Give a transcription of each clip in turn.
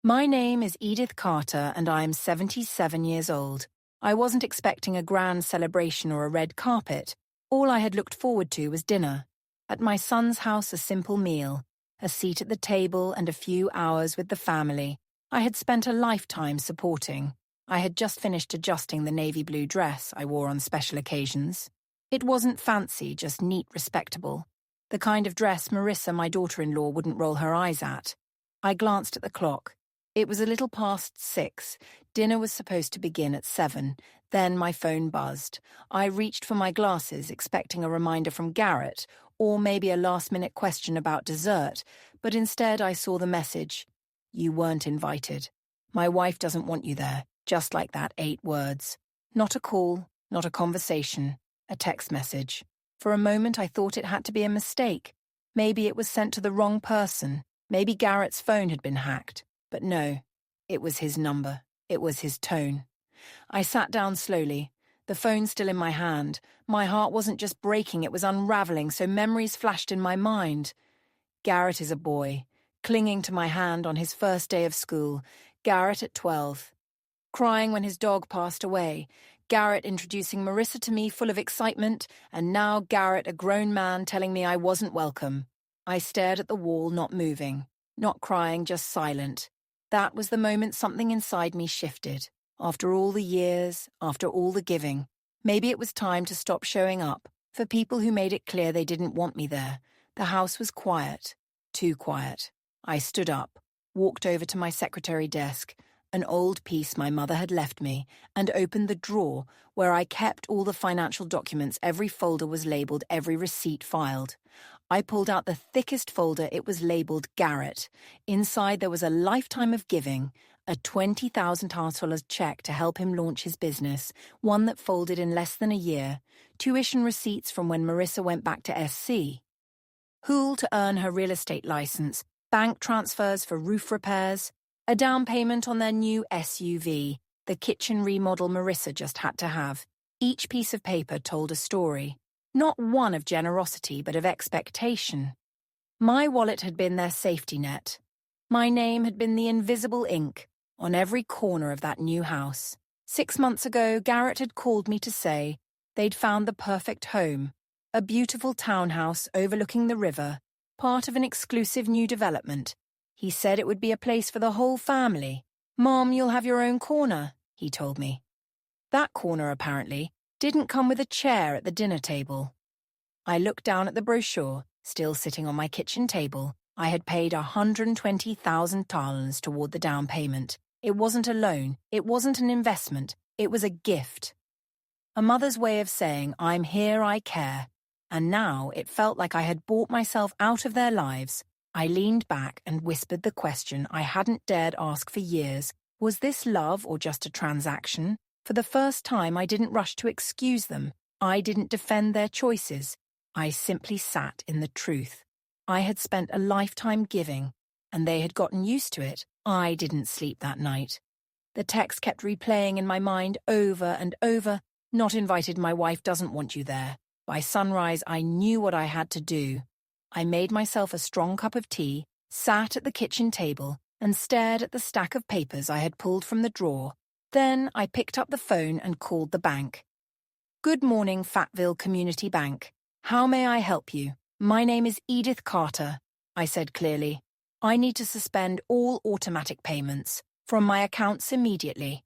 My name is Edith Carter and I am 77 years old. I wasn't expecting a grand celebration or a red carpet. All I had looked forward to was dinner. At my son's house, a simple meal, a seat at the table and a few hours with the family I had spent a lifetime supporting. I had just finished adjusting the navy blue dress I wore on special occasions. It wasn't fancy, just neat, respectable. The kind of dress Marissa, my daughter-in-law, wouldn't roll her eyes at. I glanced at the clock. It was a little past 6. Dinner was supposed to begin at 7. Then my phone buzzed. I reached for my glasses, expecting a reminder from Garrett, or maybe a last-minute question about dessert, but instead I saw the message. You weren't invited. My wife doesn't want you there. Just like that, 8 words. Not a call, not a conversation, a text message. For a moment I thought it had to be a mistake. Maybe it was sent to the wrong person. Maybe Garrett's phone had been hacked. But no, it was his number. It was his tone. I sat down slowly, the phone still in my hand. My heart wasn't just breaking, it was unraveling, so memories flashed in my mind. Garrett is a boy, clinging to my hand on his first day of school. Garrett at 12. Crying when his dog passed away. Garrett introducing Marissa to me full of excitement, and now Garrett, a grown man, telling me I wasn't welcome. I stared at the wall, not moving, not crying, just silent. That was the moment something inside me shifted. After all the years, after all the giving, maybe it was time to stop showing up for people who made it clear they didn't want me there. The house was quiet, too quiet. I stood up, walked over to my secretary desk, an old piece my mother had left me, and opened the drawer where I kept all the financial documents. Every folder was labeled, every receipt filed. I pulled out the thickest folder. It was labeled Garrett. Inside there was a lifetime of giving, a $20,000 check to help him launch his business, one that folded in less than a year, tuition receipts from when Marissa went back to SC, Hool to earn her real estate license, bank transfers for roof repairs, a down payment on their new SUV, the kitchen remodel Marissa just had to have. Each piece of paper told a story. Not one of generosity, but of expectation. My wallet had been their safety net. My name had been the invisible ink on every corner of that new house. 6 months ago, Garrett had called me to say they'd found the perfect home, a beautiful townhouse overlooking the river, part of an exclusive new development. He said it would be a place for the whole family. Mom, you'll have your own corner, he told me. That corner, apparently, didn't come with a chair at the dinner table. I looked down at the brochure, still sitting on my kitchen table. I had paid $120,000 toward the down payment. It wasn't a loan, it wasn't an investment, it was a gift. A mother's way of saying, I'm here, I care. And now it felt like I had bought myself out of their lives. I leaned back and whispered the question I hadn't dared ask for years. Was this love or just a transaction? For the first time, I didn't rush to excuse them. I didn't defend their choices. I simply sat in the truth. I had spent a lifetime giving, and they had gotten used to it. I didn't sleep that night. The text kept replaying in my mind over and over. Not invited, my wife doesn't want you there. By sunrise, I knew what I had to do. I made myself a strong cup of tea, sat at the kitchen table, and stared at the stack of papers I had pulled from the drawer. Then I picked up the phone and called the bank. Good morning, Fatville Community Bank. How may I help you? My name is Edith Carter, I said clearly. I need to suspend all automatic payments from my accounts immediately.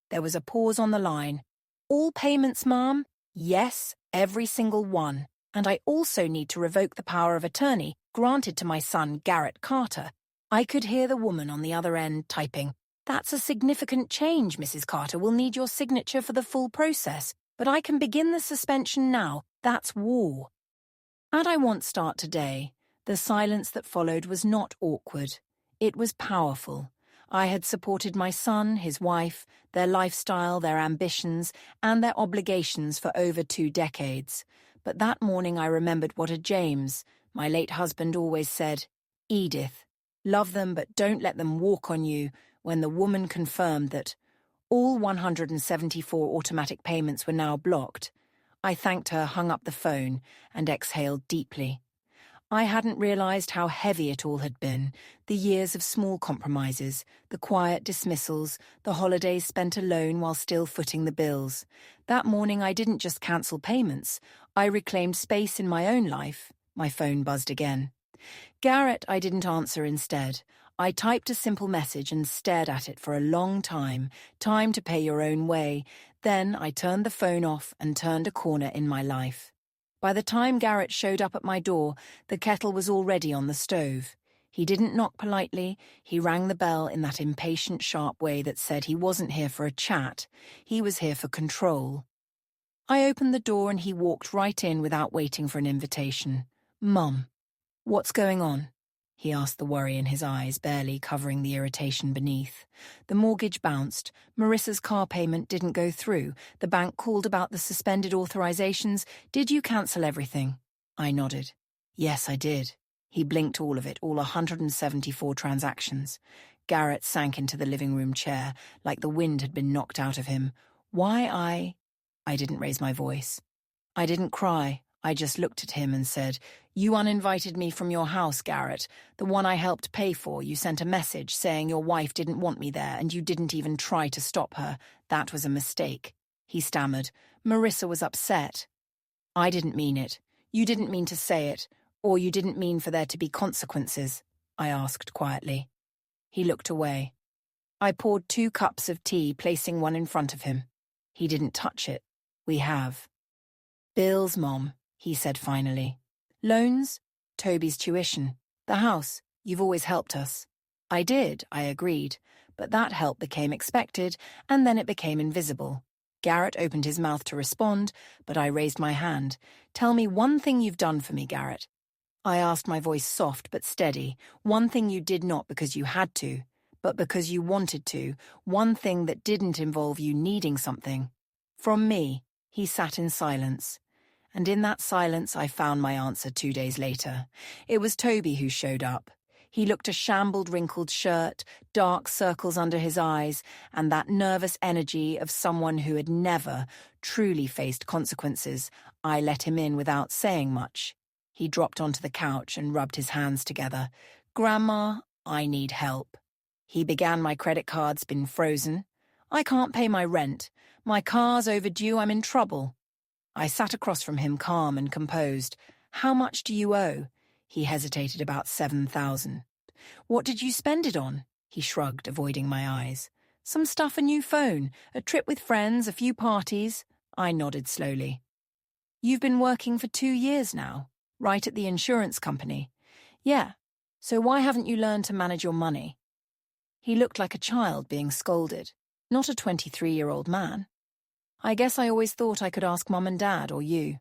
There was a pause on the line. All payments, ma'am? Yes, every single one. And I also need to revoke the power of attorney granted to my son, Garrett Carter. I could hear the woman on the other end typing. That's a significant change, Mrs. Carter. We'll need your signature for the full process. But I can begin the suspension now. That's war. And I won't start today. The silence that followed was not awkward. It was powerful. I had supported my son, his wife, their lifestyle, their ambitions, and their obligations for over 2 decades. But that morning I remembered what a James, my late husband, always said. Edith, love them but don't let them walk on you, when the woman confirmed that all 174 automatic payments were now blocked. I thanked her, hung up the phone, and exhaled deeply. I hadn't realized how heavy it all had been, the years of small compromises, the quiet dismissals, the holidays spent alone while still footing the bills. That morning I didn't just cancel payments, I reclaimed space in my own life. My phone buzzed again. Garrett, I didn't answer instead. I typed a simple message and stared at it for a long time. Time to pay your own way. Then I turned the phone off and turned a corner in my life. By the time Garrett showed up at my door, the kettle was already on the stove. He didn't knock politely. He rang the bell in that impatient, sharp way that said he wasn't here for a chat. He was here for control. I opened the door and he walked right in without waiting for an invitation. "Mum, what's going on?" he asked, the worry in his eyes barely covering the irritation beneath. The mortgage bounced. Marissa's car payment didn't go through. The bank called about the suspended authorizations. "Did you cancel everything?" I nodded. "Yes, I did." He blinked all of it, all 174 transactions. Garrett sank into the living room chair, like the wind had been knocked out of him. I didn't raise my voice. I didn't cry. I just looked at him and said, "You uninvited me from your house, Garrett. The one I helped pay for. You sent a message saying your wife didn't want me there and you didn't even try to stop her. That was a mistake." He stammered. "Marissa was upset." "I didn't mean it. You didn't mean to say it. Or you didn't mean for there to be consequences?" I asked quietly. He looked away. I poured 2 cups of tea, placing one in front of him. He didn't touch it. "We have." "Bills, Mom," he said finally. "Loans, Toby's tuition, the house. You've always helped us." I did, I agreed, but that help became expected, and then it became invisible. Garrett opened his mouth to respond, but I raised my hand. "Tell me one thing you've done for me, Garrett." I asked, my voice soft but steady. "One thing you did not because you had to, but because you wanted to. One thing that didn't involve you needing something." From me. He sat in silence. And in that silence I found my answer 2 days later. It was Toby who showed up. He looked a shambled, wrinkled shirt, dark circles under his eyes, and that nervous energy of someone who had never truly faced consequences. I let him in without saying much. He dropped onto the couch and rubbed his hands together. "Grandma, I need help." He began. "My credit card's been frozen. I can't pay my rent. My car's overdue. I'm in trouble." I sat across from him, calm and composed. "How much do you owe?" He hesitated. "About 7,000. "What did you spend it on?" He shrugged, avoiding my eyes. "Some stuff, a new phone, a trip with friends, a few parties." I nodded slowly. "You've been working for 2 years now, right at the insurance company?" "Yeah. So why haven't you learned to manage your money?" He looked like a child being scolded, not a 23-year-old man. "I guess I always thought I could ask Mum and Dad or you."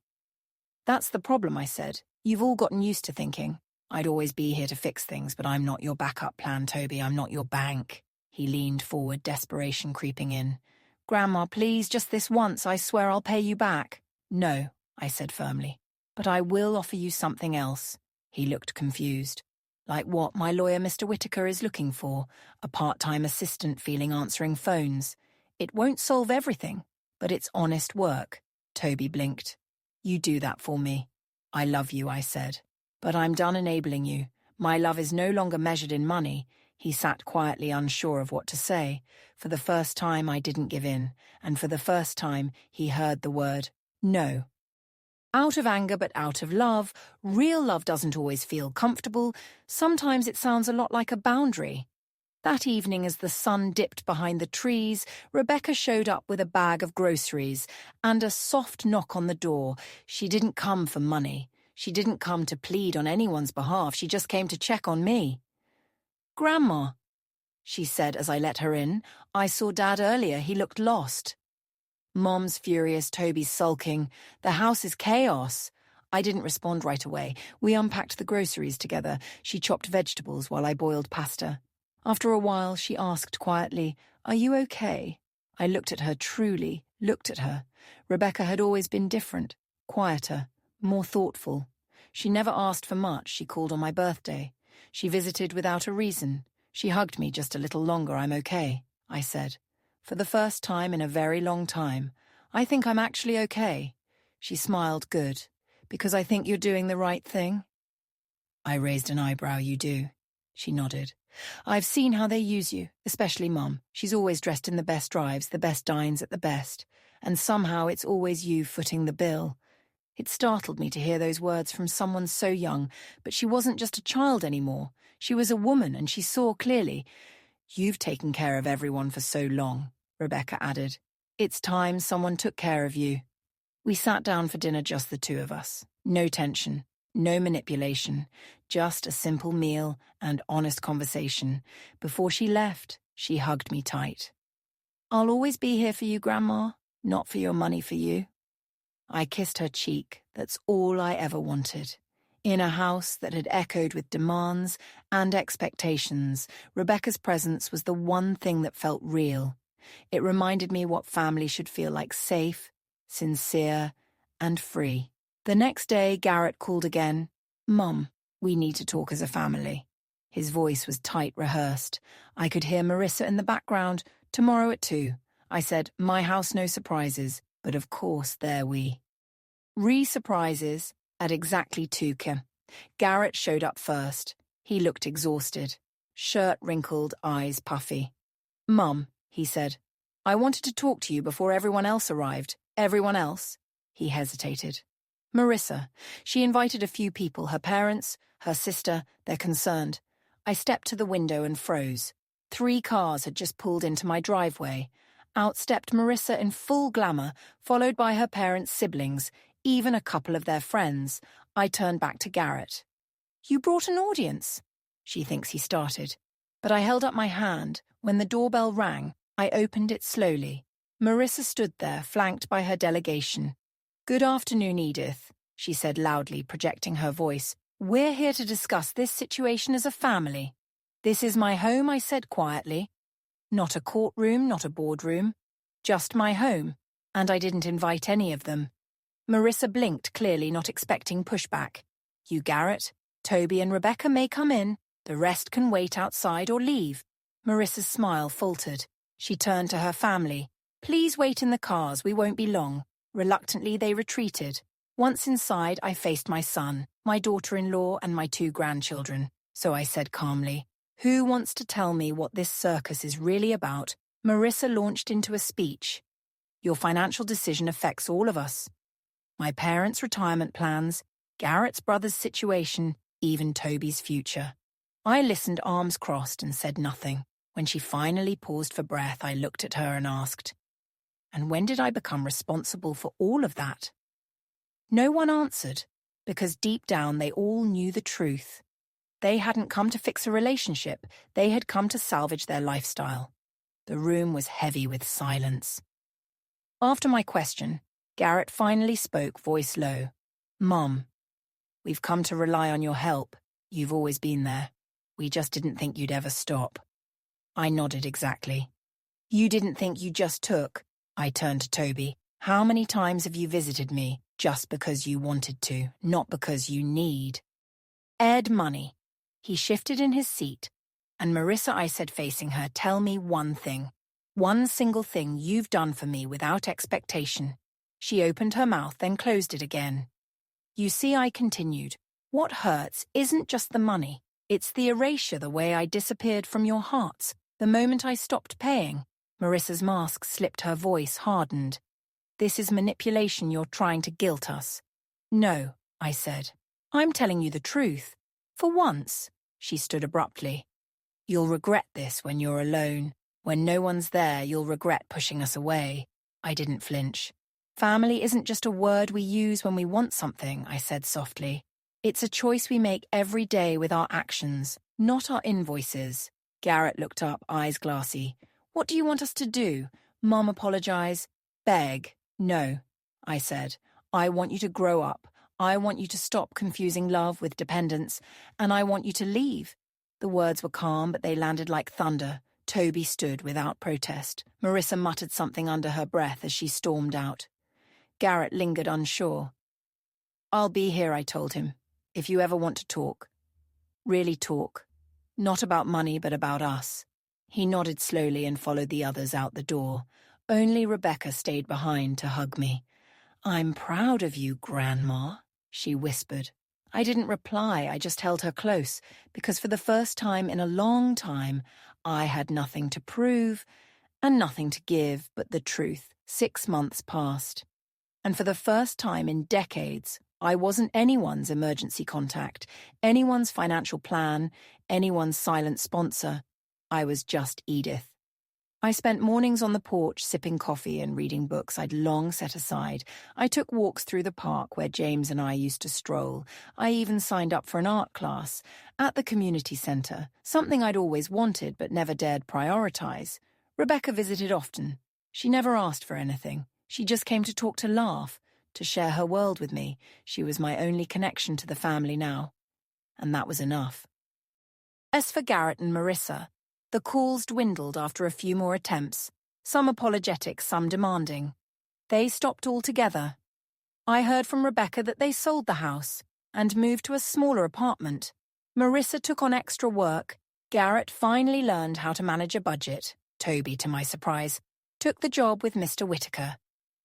"That's the problem," I said. "You've all gotten used to thinking I'd always be here to fix things, but I'm not your backup plan, Toby. I'm not your bank." He leaned forward, desperation creeping in. "Grandma, please, just this once. I swear I'll pay you back." "No," I said firmly. "But I will offer you something else." He looked confused. "Like what my lawyer, Mr. Whitaker, is looking for. A part-time assistant feeling answering phones. It won't solve everything, but it's honest work." Toby blinked. "You do that for me." "I love you," I said. "But I'm done enabling you. My love is no longer measured in money." He sat quietly, unsure of what to say. For the first time I didn't give in, and for the first time he heard the word no. Out of anger but out of love. Real love doesn't always feel comfortable. Sometimes it sounds a lot like a boundary. That evening, as the sun dipped behind the trees, Rebecca showed up with a bag of groceries and a soft knock on the door. She didn't come for money. She didn't come to plead on anyone's behalf. She just came to check on me. "Grandma," she said as I let her in. "I saw Dad earlier. He looked lost." Mom's furious, Toby's sulking. The house is chaos. I didn't respond right away. We unpacked the groceries together. She chopped vegetables while I boiled pasta. After a while, she asked quietly, "Are you okay?" I looked at her, truly looked at her. Rebecca had always been different, quieter, more thoughtful. She never asked for much. She called on my birthday. She visited without a reason. She hugged me. "Just a little longer. I'm okay," I said. "For the first time in a very long time. I think I'm actually okay." She smiled. "Good. Because I think you're doing the right thing." I raised an eyebrow. You do. She nodded. I've seen how they use you, especially Mum. She's always dressed in the best drives, the best dines at the best. And somehow it's always you footing the bill. It startled me to hear those words from someone so young, but she wasn't just a child anymore. She was a woman, and she saw clearly. You've taken care of everyone for so long, Rebecca added. It's time someone took care of you. We sat down for dinner, just the two of us. No tension, no manipulation, just a simple meal and honest conversation. Before she left, she hugged me tight. I'll always be here for you, Grandma, not for your money for you. I kissed her cheek. That's all I ever wanted. In a house that had echoed with demands and expectations, Rebecca's presence was the one thing that felt real. It reminded me what family should feel like: safe, sincere, and free. The next day, Garrett called again. Mum, we need to talk as a family. His voice was tight, rehearsed. I could hear Marissa in the background. Tomorrow at 2. I said, my house, no surprises. But of course, there we. Re-surprises at exactly 2 Kim. Garrett showed up first. He looked exhausted. Shirt wrinkled, eyes puffy. Mum, he said, I wanted to talk to you before everyone else arrived. Everyone else? He hesitated. Marissa. She invited a few people, her parents, her sister. They're concerned. I stepped to the window and froze. 3 cars had just pulled into my driveway. Out stepped Marissa in full glamour, followed by her parents' siblings, even a couple of their friends. I turned back to Garrett. You brought an audience? She thinks he started. But I held up my hand. When the doorbell rang, I opened it slowly. Marissa stood there, flanked by her delegation. Good afternoon, Edith, she said loudly, projecting her voice. We're here to discuss this situation as a family. This is my home, I said quietly. Not a courtroom, not a boardroom. Just my home. And I didn't invite any of them. Marissa blinked, clearly not expecting pushback. You, Garrett, Toby and Rebecca may come in. The rest can wait outside or leave. Marissa's smile faltered. She turned to her family. Please wait in the cars, we won't be long. Reluctantly, they retreated. Once inside, I faced my son, my daughter-in-law, and my 2 grandchildren. So I said calmly, who wants to tell me what this circus is really about? Marissa launched into a speech. Your financial decision affects all of us. My parents' retirement plans, Garrett's brother's situation, even Toby's future. I listened, arms crossed, and said nothing. When she finally paused for breath, I looked at her and asked, and when did I become responsible for all of that? No one answered, because deep down they all knew the truth. They hadn't come to fix a relationship, they had come to salvage their lifestyle. The room was heavy with silence. After my question, Garrett finally spoke, voice low. Mum, we've come to rely on your help. You've always been there. We just didn't think you'd ever stop. I nodded exactly. You didn't think you just took. I turned to Toby. How many times have you visited me just because you wanted to, not because you need? Ed money. He shifted in his seat. And Marissa, I said facing her, tell me one thing. One single thing you've done for me without expectation. She opened her mouth, then closed it again. You see, I continued. What hurts isn't just the money. It's the erasure, the way I disappeared from your hearts, the moment I stopped paying. Marissa's mask slipped, her voice hardened. This is manipulation, you're trying to guilt us. No, I said. I'm telling you the truth. For once, she stood abruptly. You'll regret this when you're alone. When no one's there, you'll regret pushing us away. I didn't flinch. Family isn't just a word we use when we want something, I said softly. It's a choice we make every day with our actions, not our invoices. Garrett looked up, eyes glassy. What do you want us to do? Mum, apologize? Beg? No, I said. I want you to grow up. I want you to stop confusing love with dependence, and I want you to leave. The words were calm, but they landed like thunder. Toby stood without protest. Marissa muttered something under her breath as she stormed out. Garrett lingered, unsure. I'll be here, I told him, if you ever want to talk. Really talk. Not about money, but about us. He nodded slowly and followed the others out the door. Only Rebecca stayed behind to hug me. I'm proud of you, Grandma, she whispered. I didn't reply, I just held her close, because for the first time in a long time, I had nothing to prove and nothing to give but the truth. 6 months passed. And for the first time in decades, I wasn't anyone's emergency contact, anyone's financial plan, anyone's silent sponsor. I was just Edith. I spent mornings on the porch sipping coffee and reading books I'd long set aside. I took walks through the park where James and I used to stroll. I even signed up for an art class at the community centre, something I'd always wanted but never dared prioritise. Rebecca visited often. She never asked for anything. She just came to talk, to laugh, to share her world with me. She was my only connection to the family now. And that was enough. As for Garrett and Marissa, the calls dwindled after a few more attempts, some apologetic, some demanding. They stopped altogether. I heard from Rebecca that they sold the house and moved to a smaller apartment. Marissa took on extra work. Garrett finally learned how to manage a budget. Toby, to my surprise, took the job with Mr. Whitaker.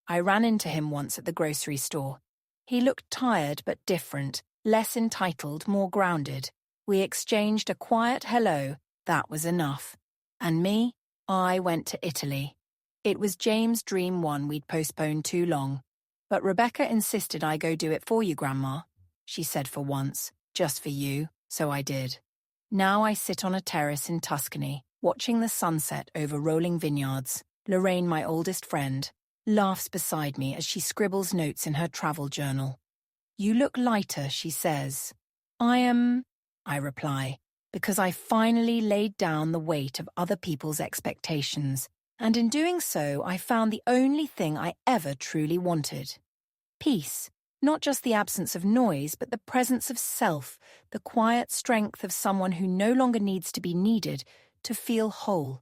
I ran into him once at the grocery store. He looked tired but different, less entitled, more grounded. We exchanged a quiet hello. That was enough. And me? I went to Italy. It was James' dream one we'd postponed too long. But Rebecca insisted I go do it for you, Grandma. She said for once, just for you, so I did. Now I sit on a terrace in Tuscany, watching the sunset over rolling vineyards. Lorraine, my oldest friend, laughs beside me as she scribbles notes in her travel journal. You look lighter, she says. I reply, because I finally laid down the weight of other people's expectations, and in doing so I found the only thing I ever truly wanted. Peace, not just the absence of noise, but the presence of self, the quiet strength of someone who no longer needs to be needed to feel whole.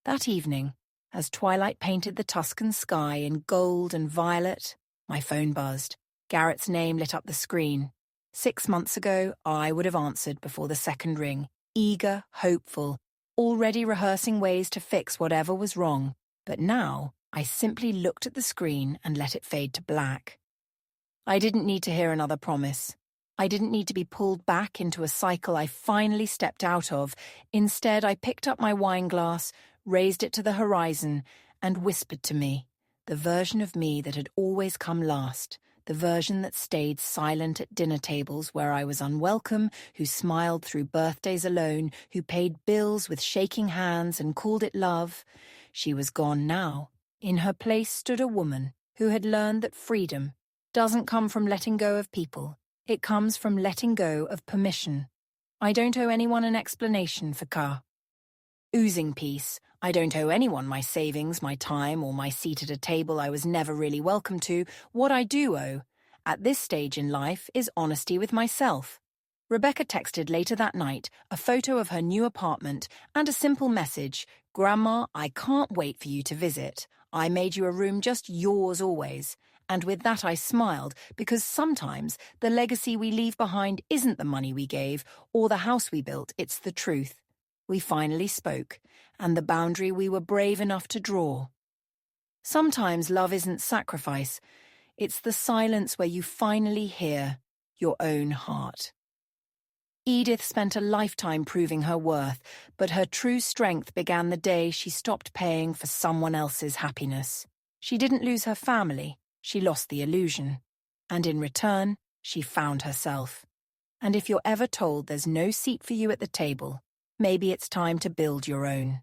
That evening, as twilight painted the Tuscan sky in gold and violet, my phone buzzed. Garrett's name lit up the screen. 6 months ago, I would have answered before the second ring, eager, hopeful, already rehearsing ways to fix whatever was wrong. But now, I simply looked at the screen and let it fade to black. I didn't need to hear another promise. I didn't need to be pulled back into a cycle I finally stepped out of. Instead, I picked up my wine glass, raised it to the horizon, and whispered to me, the version of me that had always come last, the version that stayed silent at dinner tables where I was unwelcome, who smiled through birthdays alone, who paid bills with shaking hands and called it love. She was gone now. In her place stood a woman who had learned that freedom doesn't come from letting go of people. It comes from letting go of permission. I don't owe anyone an explanation for oozing peace. I don't owe anyone my savings, my time, or my seat at a table I was never really welcome to. What I do owe, at this stage in life, is honesty with myself. Rebecca texted later that night a photo of her new apartment and a simple message, Grandma, I can't wait for you to visit. I made you a room just yours always. And with that I smiled, because sometimes the legacy we leave behind isn't the money we gave or the house we built, it's the truth. We finally spoke, and the boundary we were brave enough to draw. Sometimes love isn't sacrifice. It's the silence where you finally hear your own heart. Edith spent a lifetime proving her worth, but her true strength began the day she stopped paying for someone else's happiness. She didn't lose her family, she lost the illusion. And in return, she found herself. And if you're ever told there's no seat for you at the table, maybe it's time to build your own.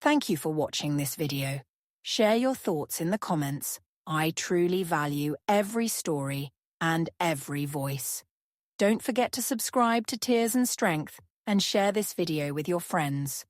Thank you for watching this video. Share your thoughts in the comments. I truly value every story and every voice. Don't forget to subscribe to Tears and Strength and share this video with your friends.